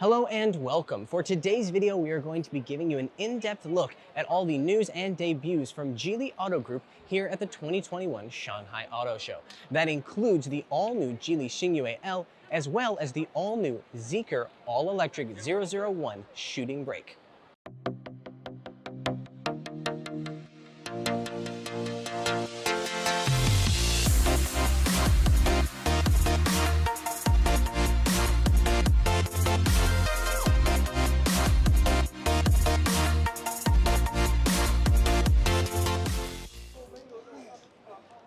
Hello and welcome. For today's video, we are going to be giving you an in-depth look at all the news and debuts from Geely Auto Group here at the 2021 Shanghai Auto Show. That includes the all-new Geely Xingyue L, as well as the all-new Zeekr all-electric 001 shooting brake.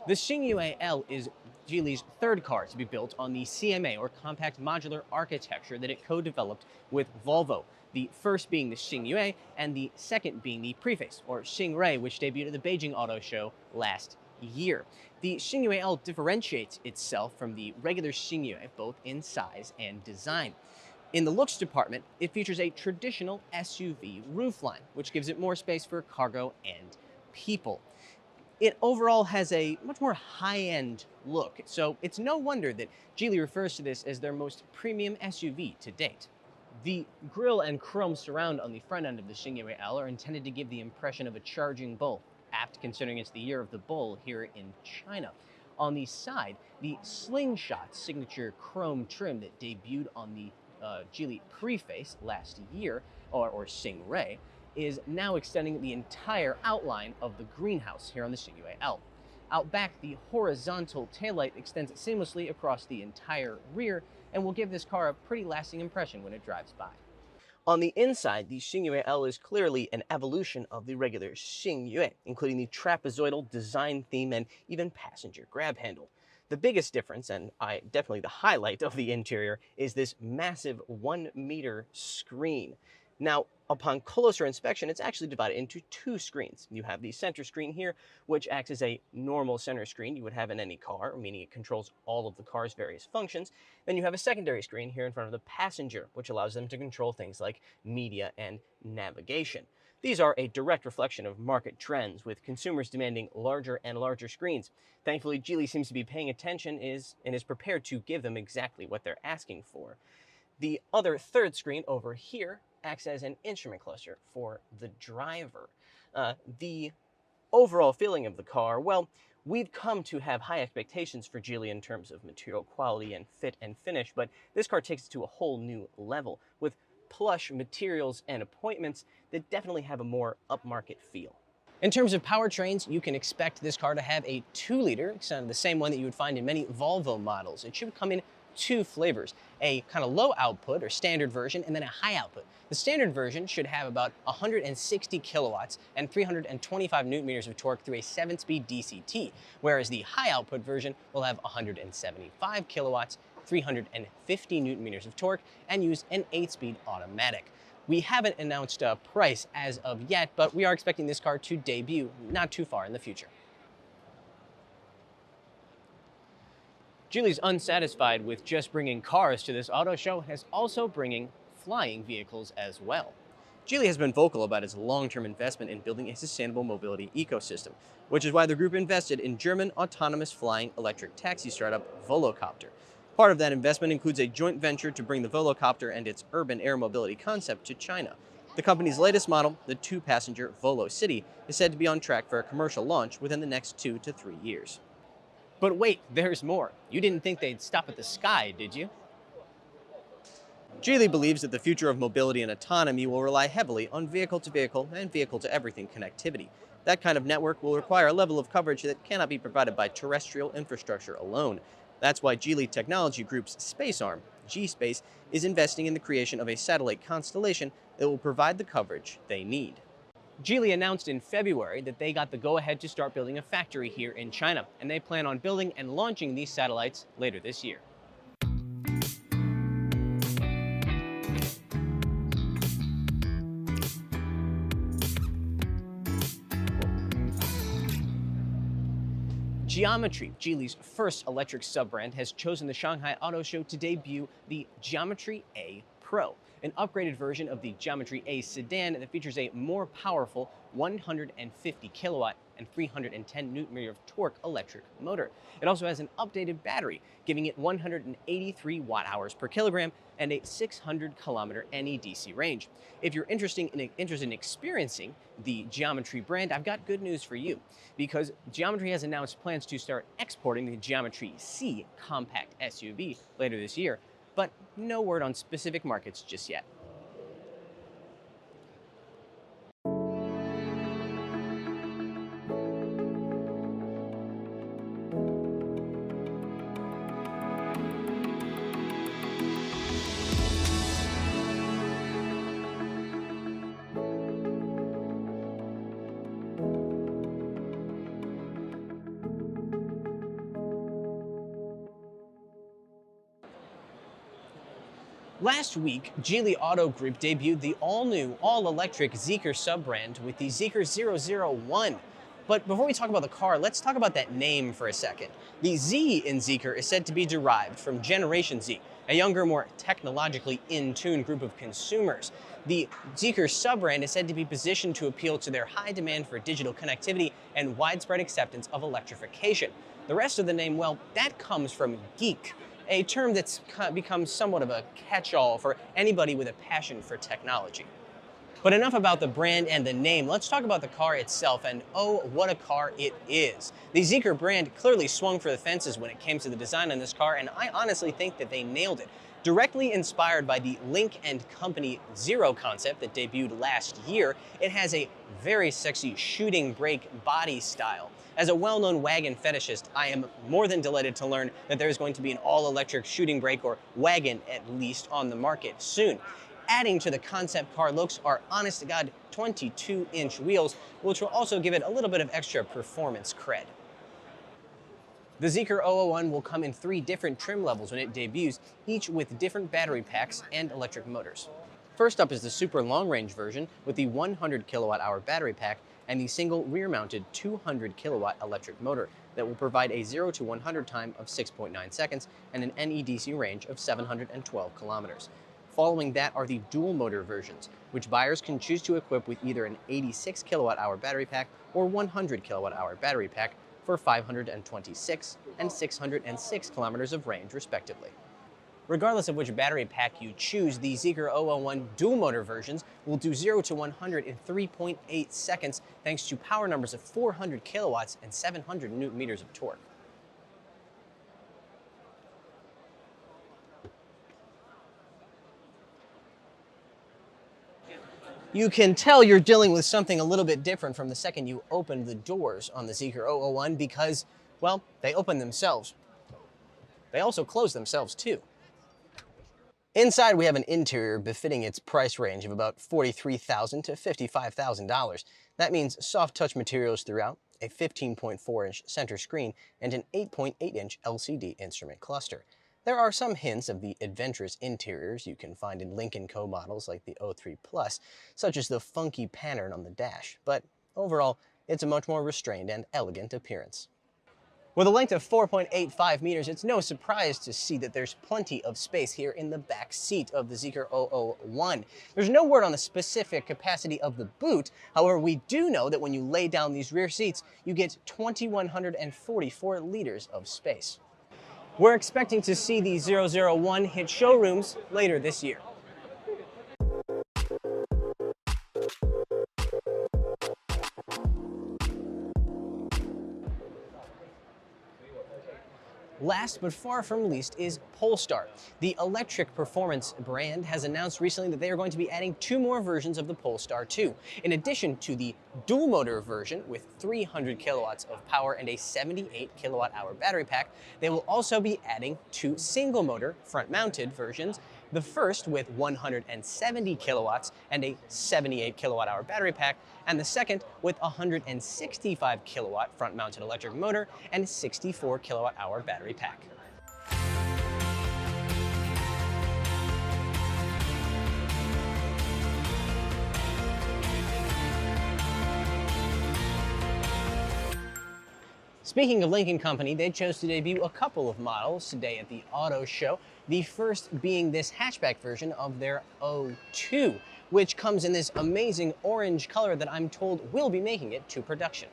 The Xingyue L is Geely's third car to be built on the CMA, or compact modular architecture, that it co-developed with Volvo. The first being the Xingyue and the second being the Preface, or Xingray, which debuted at the Beijing Auto Show last year. The Xingyue L differentiates itself from the regular Xingyue both in size and design. In the looks department, it features a traditional SUV roofline, which gives it more space for cargo and people. It overall has a much more high-end look, so it's no wonder that Geely refers to this as their most premium SUV to date. The grille and chrome surround on the front end of the Xingyue L are intended to give the impression of a charging bull, apt considering it's the year of the bull here in China. On the side, the slingshot signature chrome trim that debuted on the Geely Preface last year, or Xingray, is now extending the entire outline of the greenhouse here on the Xingyue L. Out back, the horizontal taillight extends seamlessly across the entire rear and will give this car a pretty lasting impression when it drives by. On the inside, the Xingyue L is clearly an evolution of the regular Xingyue, including the trapezoidal design theme and even passenger grab handle. The biggest difference, and definitely the highlight of the interior, is this massive 1-meter screen. Now, upon closer inspection, it's actually divided into two screens. You have the center screen here, which acts as a normal center screen you would have in any car, meaning it controls all of the car's various functions. Then you have a secondary screen here in front of the passenger, which allows them to control things like media and navigation. These are a direct reflection of market trends, with consumers demanding larger and larger screens. Thankfully, Geely seems to be paying attention and is prepared to give them exactly what they're asking for. The other third screen over here acts as an instrument cluster for the driver. The overall feeling of the car, well, we've come to have high expectations for Geely in terms of material quality and fit and finish, but this car takes it to a whole new level with plush materials and appointments that definitely have a more upmarket feel. In terms of powertrains, you can expect this car to have a 2-liter, the same one that you would find in many Volvo models. It should come in two flavors, a kind of low output or standard version, and then a high output. The standard version should have about 160 kilowatts and 325 newton meters of torque through a 7-speed DCT, whereas the high output version will have 175 kilowatts, 350 newton meters of torque, and use an 8-speed automatic. We haven't announced a price as of yet, but we are expecting this car to debut not too far in the future. Geely's unsatisfied with just bringing cars to this auto show is also bringing flying vehicles as well. Geely has been vocal about its long-term investment in building a sustainable mobility ecosystem, which is why the group invested in German autonomous flying electric taxi startup Volocopter. Part of that investment includes a joint venture to bring the Volocopter and its urban air mobility concept to China. The company's latest model, the 2-passenger Volo City, is said to be on track for a commercial launch within the next 2 to 3 years. But wait, there's more. You didn't think they'd stop at the sky, did you? Geely believes that the future of mobility and autonomy will rely heavily on vehicle-to-vehicle and vehicle-to-everything connectivity. That kind of network will require a level of coverage that cannot be provided by terrestrial infrastructure alone. That's why Geely Technology Group's space arm, G-Space, is investing in the creation of a satellite constellation that will provide the coverage they need. Geely announced in February that they got the go-ahead to start building a factory here in China, and they plan on building and launching these satellites later this year. Geometry, Geely's first electric sub-brand, has chosen the Shanghai Auto Show to debut the Geometry A Pro, an upgraded version of the Geometry A sedan that features a more powerful 150 kilowatt and 310 Nm of torque electric motor. It also has an updated battery, giving it 183 watt-hours per kilogram and a 600-kilometer NEDC range. If you're interested in experiencing the Geometry brand, I've got good news for you, because Geometry has announced plans to start exporting the Geometry C compact SUV later this year, but no word on specific markets just yet. Last week, Geely Auto Group debuted the all-new, all-electric Zeekr sub-brand with the Zeekr 001. But before we talk about the car, let's talk about that name for a second. The Z in Zeekr is said to be derived from Generation Z, a younger, more technologically in-tune group of consumers. The Zeekr sub-brand is said to be positioned to appeal to their high demand for digital connectivity and widespread acceptance of electrification. The rest of the name, well, that comes from geek, a term that's become somewhat of a catch-all for anybody with a passion for technology. But enough about the brand and the name. Let's talk about the car itself, and oh, what a car it is. The Zeekr brand clearly swung for the fences when it came to the design on this car, and I honestly think that they nailed it. Directly inspired by the Lynk and Company Zero concept that debuted last year, it has a very sexy shooting brake body style. As a well-known wagon fetishist, I am more than delighted to learn that there is going to be an all-electric shooting brake, or wagon at least, on the market soon. Adding to the concept car looks are honest-to-God 22-inch wheels, which will also give it a little bit of extra performance cred. The Zeekr 001 will come in 3 different trim levels when it debuts, each with different battery packs and electric motors. First up is the super long-range version with the 100 kilowatt-hour battery pack and the single rear-mounted 200 kilowatt electric motor that will provide a 0 to 100 time of 6.9 seconds and an NEDC range of 712 kilometers. Following that are the dual motor versions, which buyers can choose to equip with either an 86 kilowatt-hour battery pack or 100 kilowatt-hour battery pack for 526 and 606 kilometers of range, respectively. Regardless of which battery pack you choose, the Zeekr 001 dual motor versions will do 0 to 100 in 3.8 seconds thanks to power numbers of 400 kilowatts and 700 newton meters of torque. You can tell you're dealing with something a little bit different from the second you opened the doors on the Zeekr 001 because, well, they open themselves. They also close themselves too. Inside, we have an interior befitting its price range of about $43,000 to $55,000. That means soft touch materials throughout, a 15.4-inch center screen, and an 8.8-inch LCD instrument cluster. There are some hints of the adventurous interiors you can find in Lynk & Co models like the 03 Plus, such as the funky pattern on the dash, but overall, it's a much more restrained and elegant appearance. With a length of 4.85 meters, it's no surprise to see that there's plenty of space here in the back seat of the Zeekr 001. There's no word on the specific capacity of the boot. However, we do know that when you lay down these rear seats, you get 2,144 liters of space. We're expecting to see the 001 hit showrooms later this year. Last but far from least is Polestar. The electric performance brand has announced recently that they are going to be adding 2 more versions of the Polestar 2. In addition to the dual motor version with 300 kilowatts of power and a 78 kilowatt hour battery pack, they will also be adding 2 single motor front mounted versions. The first with 170 kilowatts and a 78 kilowatt hour battery pack, and the second with 165 kilowatt front mounted electric motor and 64 kilowatt hour battery pack. Speaking of Lynk & Company, they chose to debut a couple of models today at the auto show. The first being this hatchback version of their 02, which comes in this amazing orange color that I'm told will be making it to production.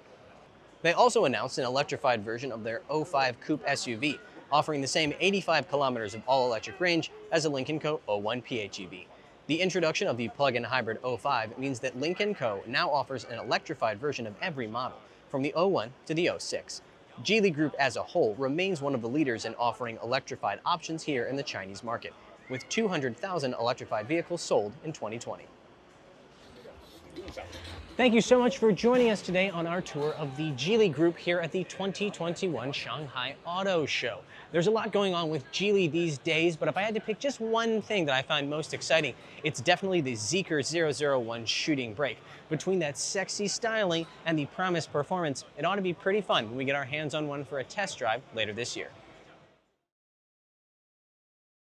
They also announced an electrified version of their O5 Coupe SUV, offering the same 85 kilometers of all-electric range as the Lynk & Co. O1 PHEV. The introduction of the plug-in hybrid O5 means that Lynk & Co. now offers an electrified version of every model, from the O1 to the O6. Geely Group as a whole remains one of the leaders in offering electrified options here in the Chinese market, with 200,000 electrified vehicles sold in 2020. Thank you so much for joining us today on our tour of the Geely Group here at the 2021 Shanghai Auto Show. There's a lot going on with Geely these days, but if I had to pick just one thing that I find most exciting, it's definitely the Zeekr 001 shooting brake. Between that sexy styling and the promised performance, it ought to be pretty fun when we get our hands on one for a test drive later this year.